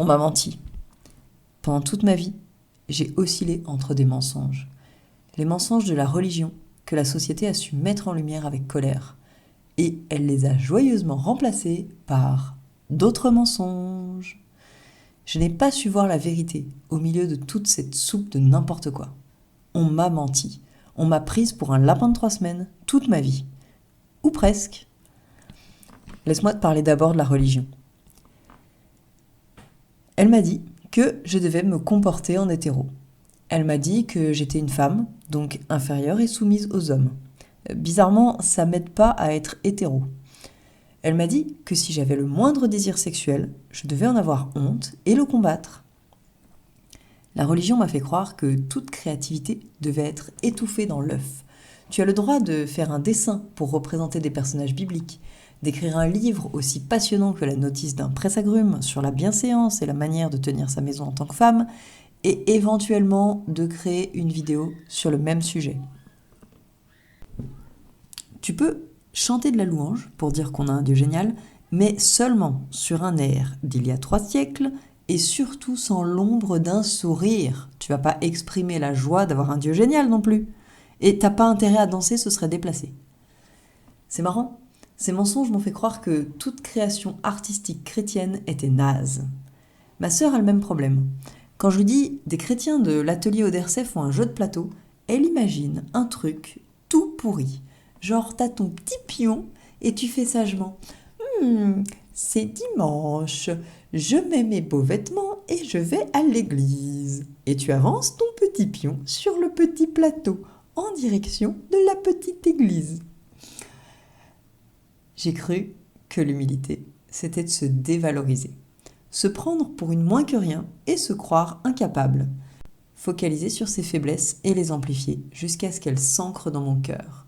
On m'a menti. Pendant toute ma vie, j'ai oscillé entre des mensonges. Les mensonges de la religion que la société a su mettre en lumière avec colère. Et elle les a joyeusement remplacés par d'autres mensonges. Je n'ai pas su voir la vérité au milieu de toute cette soupe de n'importe quoi. On m'a menti. On m'a prise pour un lapin de 3 semaines toute ma vie. Ou presque. Laisse-moi te parler d'abord de la religion. Elle m'a dit que je devais me comporter en hétéro. Elle m'a dit que j'étais une femme, donc inférieure et soumise aux hommes. Bizarrement, ça m'aide pas à être hétéro. Elle m'a dit que si j'avais le moindre désir sexuel, je devais en avoir honte et le combattre. La religion m'a fait croire que toute créativité devait être étouffée dans l'œuf. Tu as le droit de faire un dessin pour représenter des personnages bibliques, d'écrire un livre aussi passionnant que la notice d'un presse-agrumes sur la bienséance et la manière de tenir sa maison en tant que femme, et éventuellement de créer une vidéo sur le même sujet. Tu peux chanter de la louange pour dire qu'on a un Dieu génial, mais seulement sur un air d'il y a 3 siècles et surtout sans l'ombre d'un sourire. Tu vas pas exprimer la joie d'avoir un Dieu génial non plus. Et t'as pas intérêt à danser, ce serait déplacé. C'est marrant, ces mensonges m'ont fait croire que toute création artistique chrétienne était naze. Ma sœur a le même problème. Quand je lui dis des chrétiens de l'atelier Odersay font un jeu de plateau, elle imagine un truc tout pourri. Genre, t'as ton petit pion et tu fais sagement c'est dimanche, je mets mes beaux vêtements et je vais à l'église. Et tu avances ton petit pion sur le petit plateau en direction de la petite église. J'ai cru que l'humilité, c'était de se dévaloriser, se prendre pour une moins que rien et se croire incapable. Focaliser sur ses faiblesses et les amplifier jusqu'à ce qu'elles s'ancrent dans mon cœur.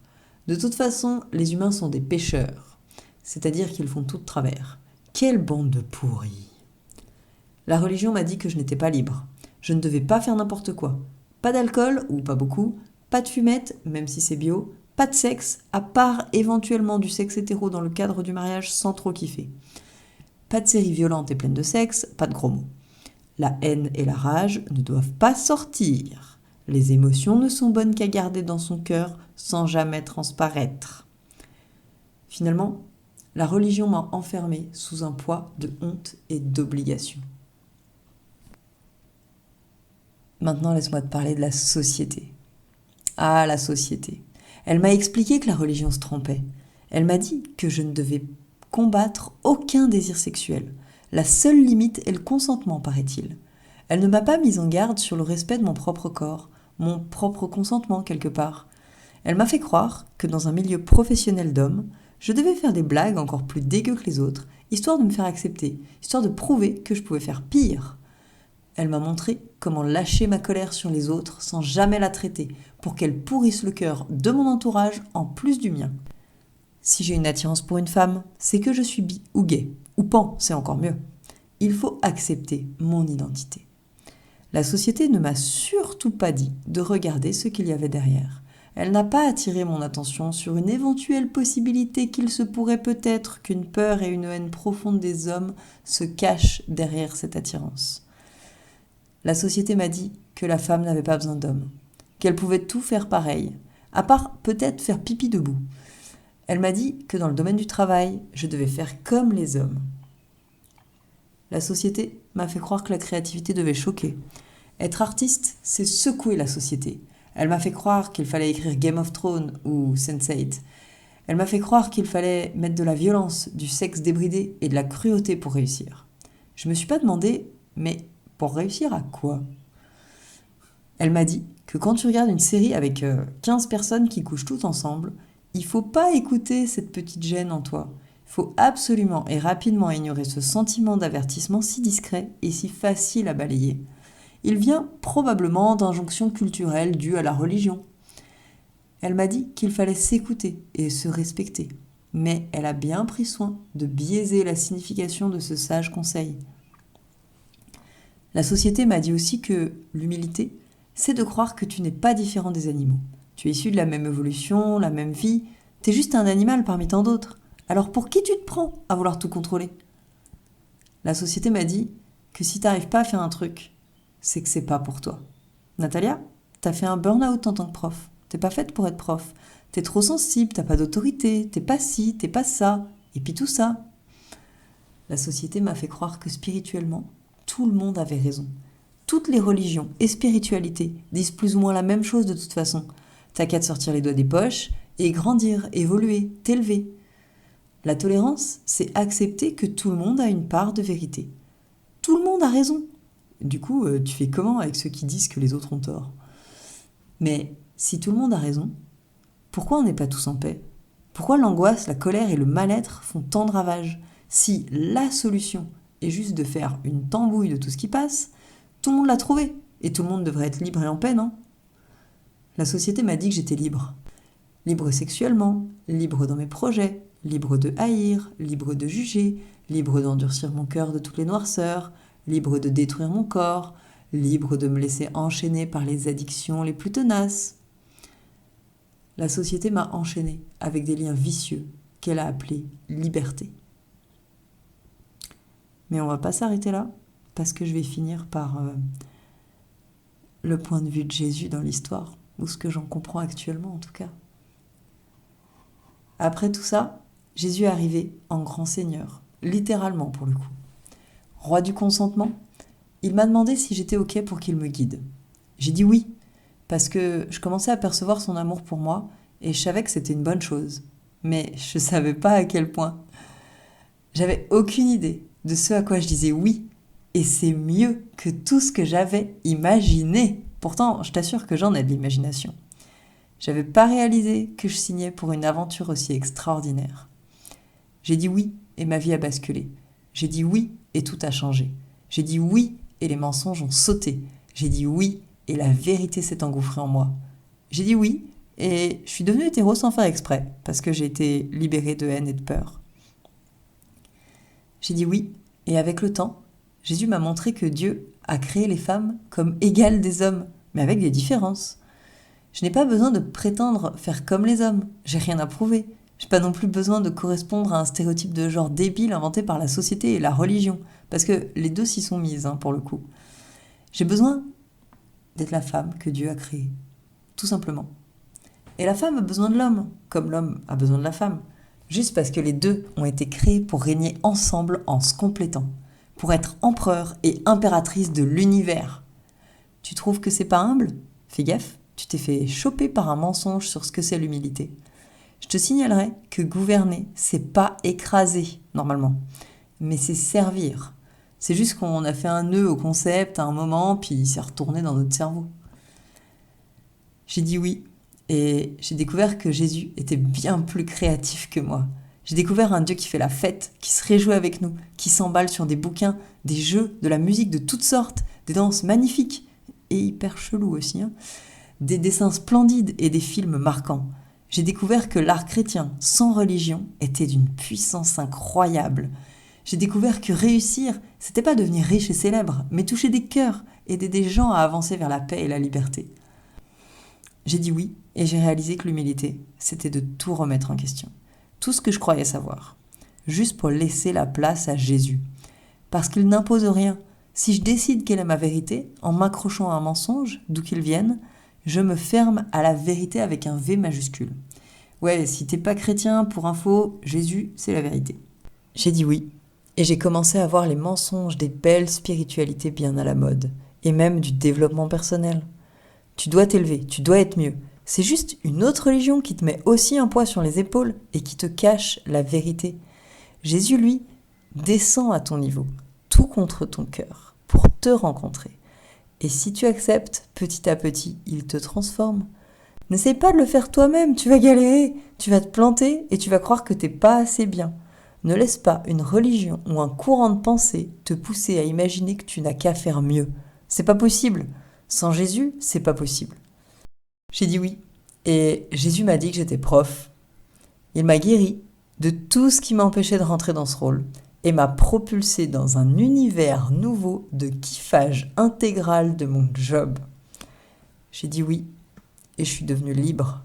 De toute façon, les humains sont des pécheurs, c'est-à-dire qu'ils font tout de travers. Quelle bande de pourris! La religion m'a dit que je n'étais pas libre. Je ne devais pas faire n'importe quoi. Pas d'alcool, ou pas beaucoup, pas de fumette, même si c'est bio, pas de sexe, à part éventuellement du sexe hétéro dans le cadre du mariage sans trop kiffer. Pas de séries violentes et pleines de sexe, pas de gros mots. La haine et la rage ne doivent pas sortir. Les émotions ne sont bonnes qu'à garder dans son cœur sans jamais transparaître. Finalement, la religion m'a enfermée sous un poids de honte et d'obligation. Maintenant, laisse-moi te parler de la société. Ah, la société. Elle m'a expliqué que la religion se trompait. Elle m'a dit que je ne devais combattre aucun désir sexuel. La seule limite est le consentement, paraît-il. Elle ne m'a pas mise en garde sur le respect de mon propre corps, mon propre consentement quelque part. Elle m'a fait croire que dans un milieu professionnel d'hommes, je devais faire des blagues encore plus dégueu que les autres, histoire de me faire accepter, histoire de prouver que je pouvais faire pire. Elle m'a montré comment lâcher ma colère sur les autres sans jamais la traiter, pour qu'elle pourrisse le cœur de mon entourage en plus du mien. Si j'ai une attirance pour une femme, c'est que je suis bi ou gay, ou pan, c'est encore mieux. Il faut accepter mon identité. La société ne m'a surtout pas dit de regarder ce qu'il y avait derrière. Elle n'a pas attiré mon attention sur une éventuelle possibilité qu'il se pourrait peut-être qu'une peur et une haine profonde des hommes se cachent derrière cette attirance. La société m'a dit que la femme n'avait pas besoin d'homme, qu'elle pouvait tout faire pareil, à part peut-être faire pipi debout. Elle m'a dit que dans le domaine du travail, je devais faire comme les hommes. La société m'a fait croire que la créativité devait choquer. Être artiste, c'est secouer la société. Elle m'a fait croire qu'il fallait écrire Game of Thrones ou Sense8. Elle m'a fait croire qu'il fallait mettre de la violence, du sexe débridé et de la cruauté pour réussir. Je me suis pas demandé, mais pour réussir à quoi ? Elle m'a dit que quand tu regardes une série avec 15 personnes qui couchent toutes ensemble, il faut pas écouter cette petite gêne en toi. Il faut absolument et rapidement ignorer ce sentiment d'avertissement si discret et si facile à balayer. Il vient probablement d'injonctions culturelles dues à la religion. Elle m'a dit qu'il fallait s'écouter et se respecter, mais elle a bien pris soin de biaiser la signification de ce sage conseil. La société m'a dit aussi que l'humilité, c'est de croire que tu n'es pas différent des animaux. Tu es issu de la même évolution, la même vie, t'es juste un animal parmi tant d'autres. Alors pour qui tu te prends à vouloir tout contrôler ? La société m'a dit que si t'arrives pas à faire un truc, c'est que c'est pas pour toi. Natalia, t'as fait un burn-out en tant que prof. T'es pas faite pour être prof. T'es trop sensible, t'as pas d'autorité, t'es pas ci, t'es pas ça, et puis tout ça. La société m'a fait croire que spirituellement, tout le monde avait raison. Toutes les religions et spiritualités disent plus ou moins la même chose de toute façon. T'as qu'à te sortir les doigts des poches et grandir, évoluer, t'élever. La tolérance, c'est accepter que tout le monde a une part de vérité. Tout le monde a raison. Du coup, tu fais comment avec ceux qui disent que les autres ont tort? Mais si tout le monde a raison, pourquoi on n'est pas tous en paix? Pourquoi l'angoisse, la colère et le mal-être font tant de ravages? Si la solution est juste de faire une tambouille de tout ce qui passe, tout le monde l'a trouvé. Et tout le monde devrait être libre et en paix, non? La société m'a dit que j'étais libre. Libre sexuellement, libre dans mes projets, libre de haïr, libre de juger, libre d'endurcir mon cœur de toutes les noirceurs, libre de détruire mon corps, libre de me laisser enchaîner par les addictions les plus tenaces. La société m'a enchaînée avec des liens vicieux qu'elle a appelés liberté. Mais on va pas s'arrêter là, parce que je vais finir par le point de vue de Jésus dans l'histoire, ou ce que j'en comprends actuellement en tout cas. Après tout ça, Jésus est arrivé en grand seigneur, littéralement pour le coup. Roi du consentement, il m'a demandé si j'étais ok pour qu'il me guide. J'ai dit oui, parce que je commençais à percevoir son amour pour moi et je savais que c'était une bonne chose. Mais je savais pas à quel point. J'avais aucune idée de ce à quoi je disais oui, et c'est mieux que tout ce que j'avais imaginé. Pourtant, je t'assure que j'en ai de l'imagination. J'avais pas réalisé que je signais pour une aventure aussi extraordinaire. J'ai dit oui et ma vie a basculé. J'ai dit oui et tout a changé. J'ai dit oui et les mensonges ont sauté. J'ai dit oui et la vérité s'est engouffrée en moi. J'ai dit oui et je suis devenue hétéro sans faire exprès parce que j'ai été libérée de haine et de peur. J'ai dit oui et avec le temps, Jésus m'a montré que Dieu a créé les femmes comme égales des hommes, mais avec des différences. Je n'ai pas besoin de prétendre faire comme les hommes, j'ai rien à prouver. J'ai pas non plus besoin de correspondre à un stéréotype de genre débile inventé par la société et la religion, parce que les deux s'y sont mises, pour le coup. J'ai besoin d'être la femme que Dieu a créée, tout simplement. Et la femme a besoin de l'homme, comme l'homme a besoin de la femme, juste parce que les deux ont été créés pour régner ensemble en se complétant, pour être empereur et impératrice de l'univers. Tu trouves que c'est pas humble? Fais gaffe, tu t'es fait choper par un mensonge sur ce que c'est l'humilité. Je te signalerai que gouverner, c'est pas écraser, normalement, mais c'est servir. C'est juste qu'on a fait un nœud au concept à un moment, puis il s'est retourné dans notre cerveau. J'ai dit oui, et j'ai découvert que Jésus était bien plus créatif que moi. J'ai découvert un Dieu qui fait la fête, qui se réjouit avec nous, qui s'emballe sur des bouquins, des jeux, de la musique de toutes sortes, des danses magnifiques, et hyper chelous aussi, des dessins splendides et des films marquants. J'ai découvert que l'art chrétien, sans religion, était d'une puissance incroyable. J'ai découvert que réussir, c'était pas devenir riche et célèbre, mais toucher des cœurs, aider des gens à avancer vers la paix et la liberté. J'ai dit oui, et j'ai réalisé que l'humilité, c'était de tout remettre en question. Tout ce que je croyais savoir. Juste pour laisser la place à Jésus. Parce qu'il n'impose rien. Si je décide quelle est ma vérité, en m'accrochant à un mensonge, d'où qu'il vienne, je me ferme à la vérité avec un V majuscule. Ouais, si t'es pas chrétien, pour info, Jésus, c'est la vérité. J'ai dit oui, et j'ai commencé à voir les mensonges des belles spiritualités bien à la mode, et même du développement personnel. Tu dois t'élever, tu dois être mieux. C'est juste une autre religion qui te met aussi un poids sur les épaules et qui te cache la vérité. Jésus, lui, descend à ton niveau, tout contre ton cœur, pour te rencontrer. Et si tu acceptes, petit à petit, il te transforme. N'essaye pas de le faire toi-même, tu vas galérer, tu vas te planter et tu vas croire que t'es pas assez bien. Ne laisse pas une religion ou un courant de pensée te pousser à imaginer que tu n'as qu'à faire mieux. C'est pas possible. Sans Jésus, c'est pas possible. J'ai dit oui, et Jésus m'a dit que j'étais prof. Il m'a guéri de tout ce qui m'empêchait de rentrer dans ce rôle et m'a propulsé dans un univers nouveau de kiffage intégral de mon job. J'ai dit oui, et je suis devenue libre.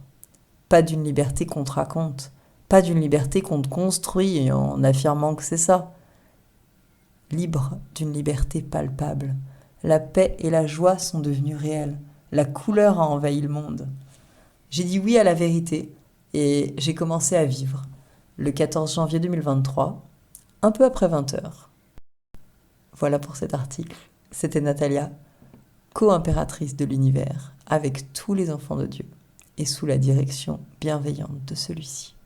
Pas d'une liberté qu'on te raconte, pas d'une liberté qu'on te construit en affirmant que c'est ça. libre d'une liberté palpable. La paix et la joie sont devenues réelles. La couleur a envahi le monde. J'ai dit oui à la vérité et j'ai commencé à vivre. Le 14 janvier 2023, un peu après 20 heures. Voilà pour cet article. C'était Natalia, co-impératrice de l'univers, avec tous les enfants de Dieu et sous la direction bienveillante de celui-ci.